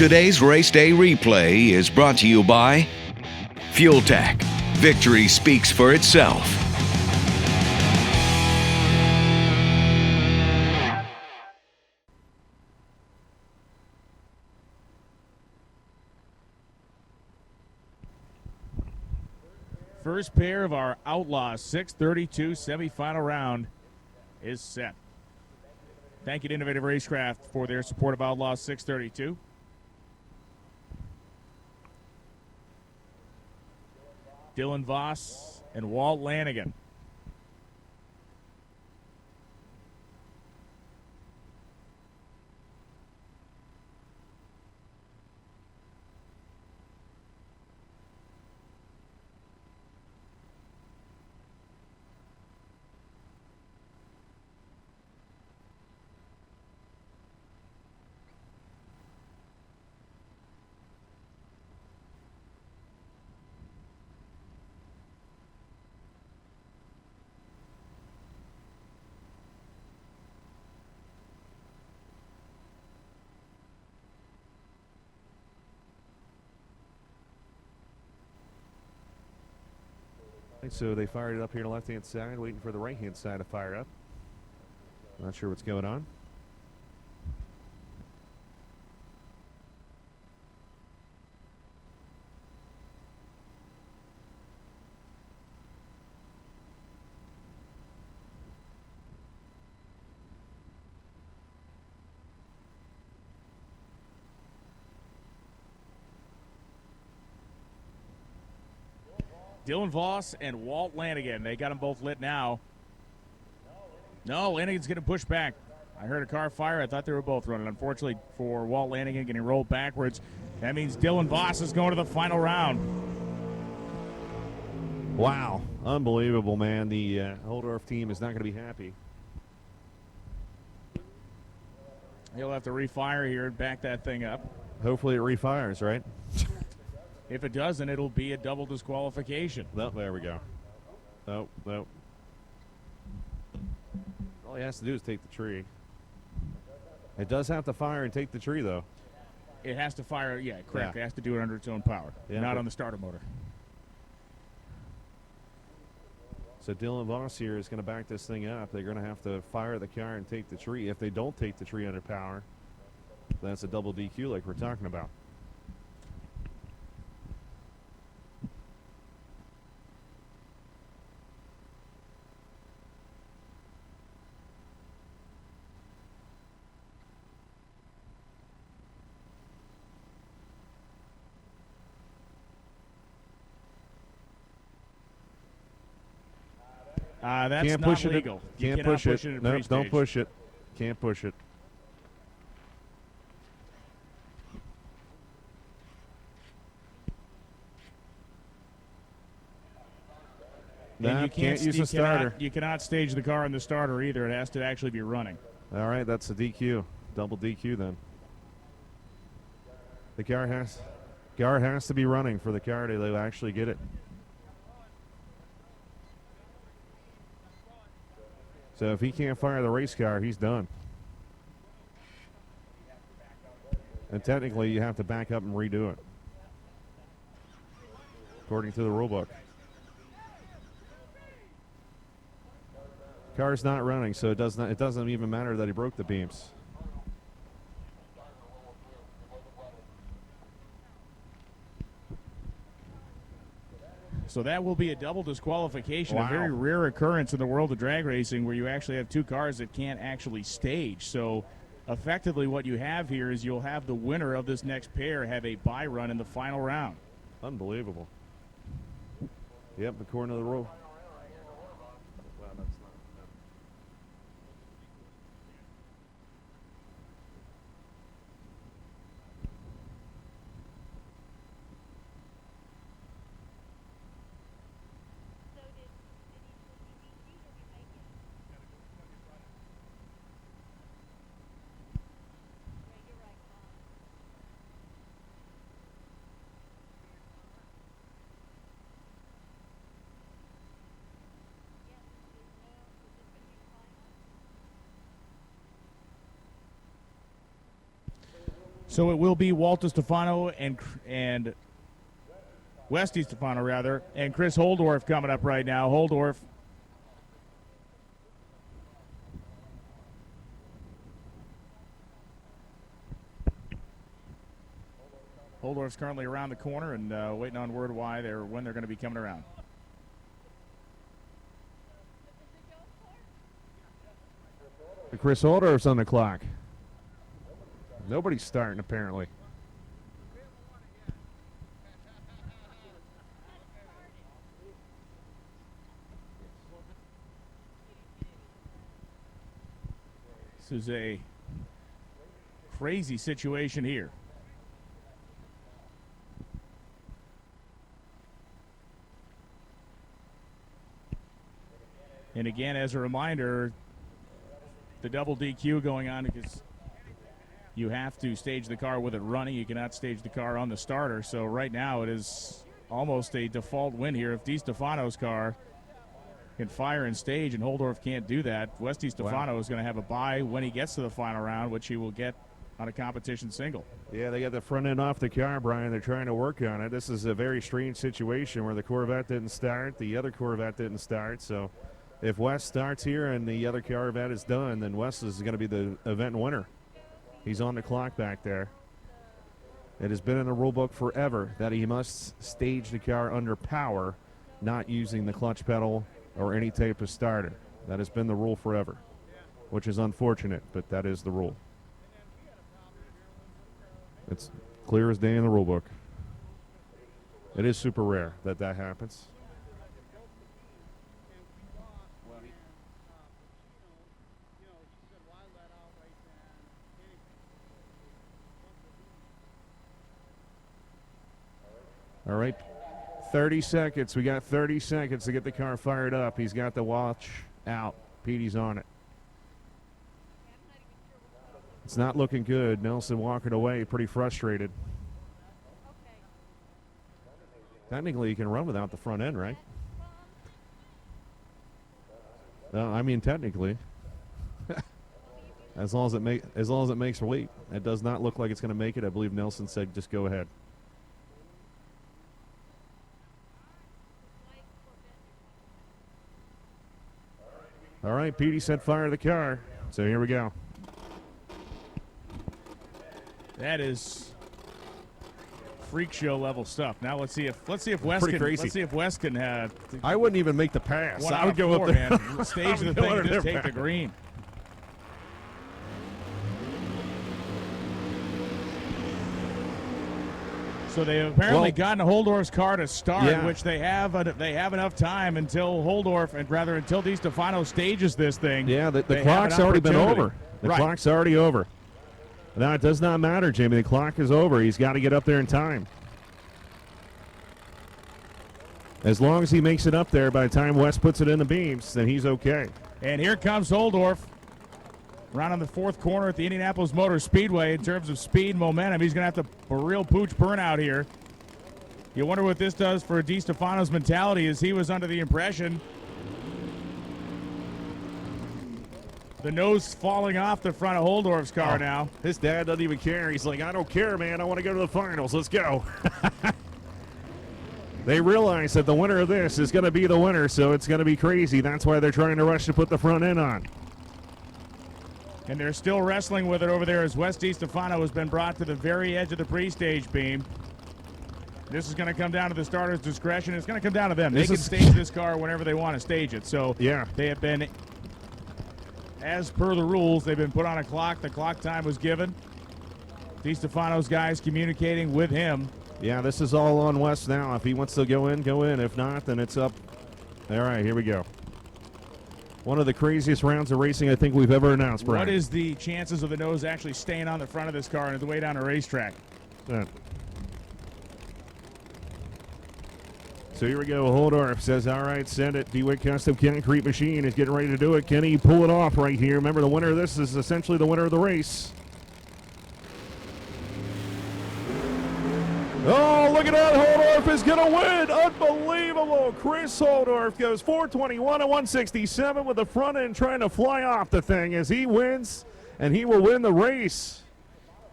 Today's race day replay is brought to you by Fuel Tech. Victory speaks for itself. First pair of our Outlaw 632 semifinal round is set. Thank you to Innovative Racecraft for their support of Outlaw 632. Dylan Voss and Walt Lanigan. So they fired it up here on the left-hand side, waiting for the right-hand side to fire up. Not sure what's going on. Dylan Voss and Walt Lanigan. They got them both lit now. No, Lanigan's getting pushed back. I heard a car fire. I thought they were both running. Unfortunately for Walt Lanigan, getting rolled backwards. That means Dylan Voss is going to the final round. Wow. Unbelievable, man. The Holdorf team is not going to be happy. He'll have to refire here and back that thing up. Hopefully it refires, right? If it doesn't, it'll be a double disqualification. Oh, there we go. Oh, no. All he has to do is take the tree. It does have to fire and take the tree, though. It has to fire, yeah, correct. Yeah. It has to do it under its own power, not on the starter motor. So Dylan Voss here is going to back this thing up. They're going to have to fire the car and take the tree. If they don't take the tree under power, that's a double DQ like we're talking about. That's Can't not push legal. it. Can't push it. No, don't push it. Can't push it. And you can't use the starter. You cannot stage the car in the starter either. It has to actually be running. All right, that's a DQ. Double DQ then. The car has to be running for the car to actually get it. So if he can't fire the race car, he's done. And technically, you have to back up and redo it, according to the rule book. Car's not running, so it doesn't even matter that he broke the beams. So that will be a double disqualification, Wow. a very rare occurrence in the world of drag racing where you actually have two cars that can't actually stage. So effectively what you have here is you'll have the winner of this next pair have a bye run in the final round. Unbelievable. Yep, according to the rule. So it will be Walt DiStefano and Wes DiStefano, rather, and Chris Holdorf coming up right now. Holdorf's currently around the corner and waiting on word when they're going to be coming around. Chris Holdorf's on the clock. Nobody's starting, apparently. This is a crazy situation here. And again, as a reminder, the double DQ going on because you have to stage the car with it running. You cannot stage the car on the starter. So right now it is almost a default win here. If DiStefano's car can fire and stage and Holdorf can't do that, Wes DiStefano is going to have a bye when he gets to the final round, which he will get on a competition single. Yeah, they got the front end off the car, Brian. They're trying to work on it. This is a very strange situation where the Corvette didn't start, the other Corvette didn't start. So if Wes starts here and the other Corvette is done, then Wes is going to be the event winner. He's on the clock back there. It has been in the rule book forever that he must stage the car under power, not using the clutch pedal or any type of starter. That has been the rule forever, which is unfortunate, but that is the rule. It's clear as day in the rule book. It is super rare that that happens. All right, 30 seconds. We got 30 seconds to get the car fired up. He's got the watch out. Petey's on it. It's not looking good. Nelson walking away, pretty frustrated. Technically, you can run without the front end, right? I mean, technically, as long as it makes weight. It does not look like it's going to make it. I believe Nelson said, "Just go ahead." All right, Petey said fire the car. So here we go. That is freak show level stuff. Now let's see if Wes Pretty can crazy. let's see if Wes can I wouldn't even make the pass. one I out would of go four, up there. man. Stage the thing and just take the green. So they have apparently gotten Holdorf's car to start, which they have enough time until until DiStefano stages this thing. Yeah, the clock's already been over. The Right. clock's already over. Now, it does not matter, Jamie. The clock is over. He's got to get up there in time. As long as he makes it up there by the time Wes puts it in the beams, then he's okay. And here comes Holdorf. Around on the fourth corner at the Indianapolis Motor Speedway in terms of speed and momentum. He's going to have a real pooch burnout here. You wonder what this does for DiStefano's mentality, as he was under the impression the nose falling off the front of Holdorf's car now. His dad doesn't even care. He's like, "I don't care, man. I want to go to the finals. Let's go." They realize that the winner of this is going to be the winner, so it's going to be crazy. That's why they're trying to rush to put the front end on. And they're still wrestling with it over there as Wes DiStefano has been brought to the very edge of the pre-stage beam. This is going to come down to the starter's discretion. It's going to come down to them. They can stage this car whenever they want to stage it. So they have been, as per the rules, they've been put on a clock. The clock time was given. DiStefano's guys communicating with him. Yeah, this is all on Wes now. If he wants to go in, go in. If not, then it's up. All right, here we go. One of the craziest rounds of racing I think we've ever announced, Brian. What is the chances of the nose actually staying on the front of this car on the way down a racetrack? So here we go. Holdorf says, all right, send it. DeWitt Custom Concrete Machine is getting ready to do it. Can he pull it off right here? Remember, the winner of this is essentially the winner of the race. Oh, look at that. Holdorf is going to win. Unbelievable. Chris Holdorf goes 421 and 167 with the front end trying to fly off the thing as he wins, and he will win the race.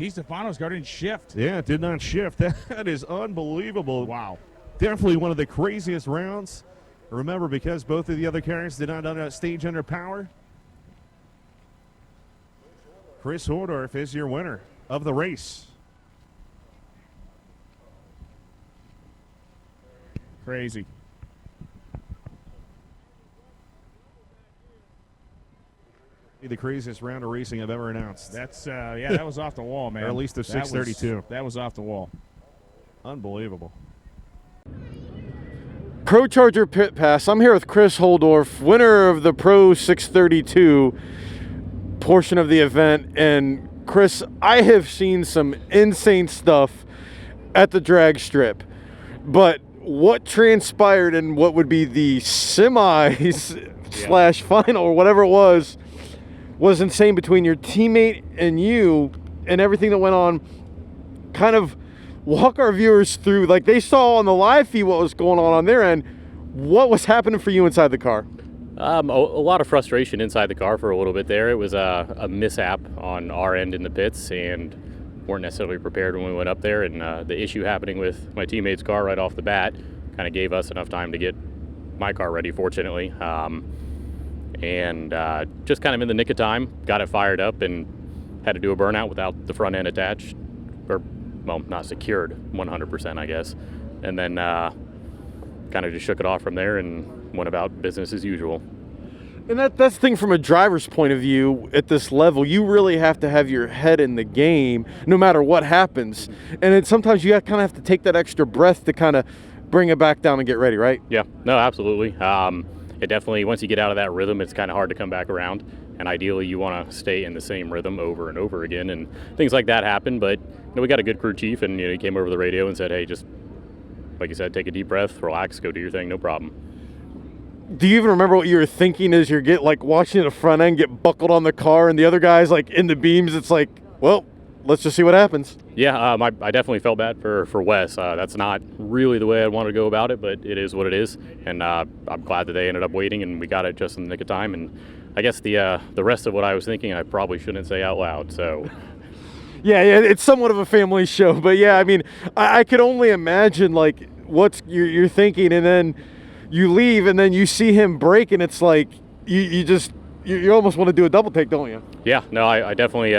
DiStefano's car didn't shift. Yeah, it did not shift. That is unbelievable. Wow. Definitely one of the craziest rounds. Remember, because both of the other cars did not stage under power. Chris Hordorf is your winner of the race. Crazy. The craziest round of racing I've ever announced. That's that was off the wall, man. Or at least of 632. That was off the wall. Unbelievable. Pro Charger Pit Pass. I'm here with Chris Holdorf, winner of the Pro 632 portion of the event. And Chris, I have seen some insane stuff at the drag strip, but what transpired in what would be the semis slash final or whatever it was insane between your teammate and you and everything that went on. Kind of walk our viewers through, like they saw on the live feed what was going on their end. What was happening for you inside the car? A lot of frustration inside the car for a little bit there. It was a mishap on our end in the pits and weren't necessarily prepared when we went up there. And the issue happening with my teammate's car right off the bat kind of gave us enough time to get my car ready, fortunately. And just kind of in the nick of time, got it fired up and had to do a burnout without the front end attached, or, well, not secured 100%, I guess. And then kind of just shook it off from there and went about business as usual. And that's the thing from a driver's point of view at this level. You really have to have your head in the game no matter what happens. And then sometimes you kind of have to take that extra breath to kind of bring it back down and get ready, right? Yeah, no, absolutely. It definitely, once you get out of that rhythm, it's kind of hard to come back around. And ideally, you want to stay in the same rhythm over and over again. And things like that happen. But we got a good crew chief, and he came over the radio and said, hey, just, like you said, take a deep breath, relax, go do your thing, no problem. Do you even remember what you were thinking as you're watching the front end get buckled on the car and the other guys in the beams? It's like, well, let's just see what happens. Yeah, I definitely felt bad for Wes. That's not really the way I wanted to go about it, but it is what it is. And I'm glad that they ended up waiting and we got it just in the nick of time. And I guess the rest of what I was thinking, I probably shouldn't say out loud. So. Yeah, it's somewhat of a family show, but yeah, I mean, I could only imagine what you're thinking, and then you leave, and then you see him break, and it's like you almost want to do a double take, don't you? Yeah, no, I definitely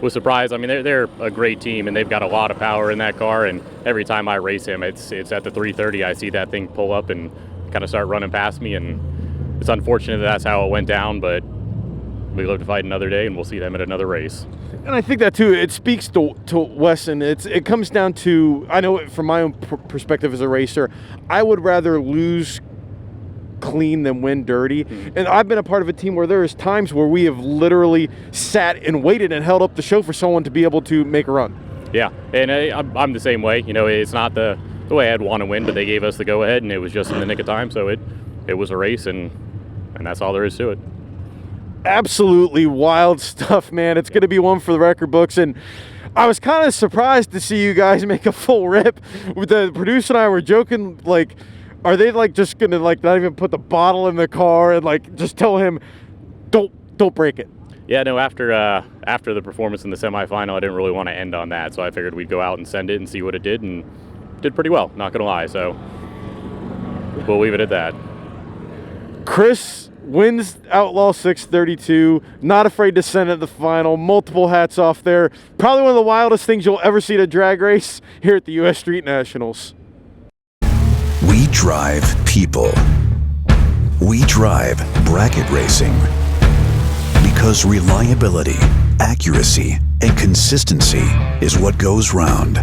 was surprised. I mean, they're a great team, and they've got a lot of power in that car. And every time I race him, it's at the 330. I see that thing pull up and kind of start running past me, and it's unfortunate that's how it went down, but we live to fight another day, and we'll see them at another race. And I think that too, it speaks to Wesson. It comes down to, I know from my own perspective as a racer, I would rather lose clean than win dirty. Mm-hmm. And I've been a part of a team where there's times where we have literally sat and waited and held up the show for someone to be able to make a run. Yeah, and I'm the same way. It's not the way I'd want to win, but they gave us the go-ahead, and it was just in the nick of time, so it was a race, and that's all there is to it. Absolutely wild stuff, man. It's going to be one for the record books. And I was kind of surprised to see you guys make a full rip. The producer and I were joking, are they just going to not even put the bottle in the car and just tell him, don't break it? Yeah, no, after the performance in the semifinal, I didn't really want to end on that. So I figured we'd go out and send it and see what it did, and did pretty well, not going to lie. So we'll leave it at that. Chris wins Outlaw 632, not afraid to send it to the final. Multiple hats off there. Probably one of the wildest things you'll ever see at a drag race here at the U.S. Street Nationals. We drive people. We drive bracket racing. Because reliability, accuracy, and consistency is what goes round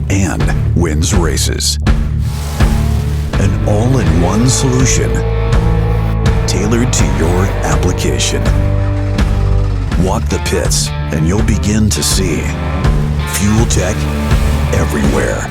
and wins races. An all-in-one solution tailored to your application. Walk the pits and you'll begin to see Fuel Tech everywhere.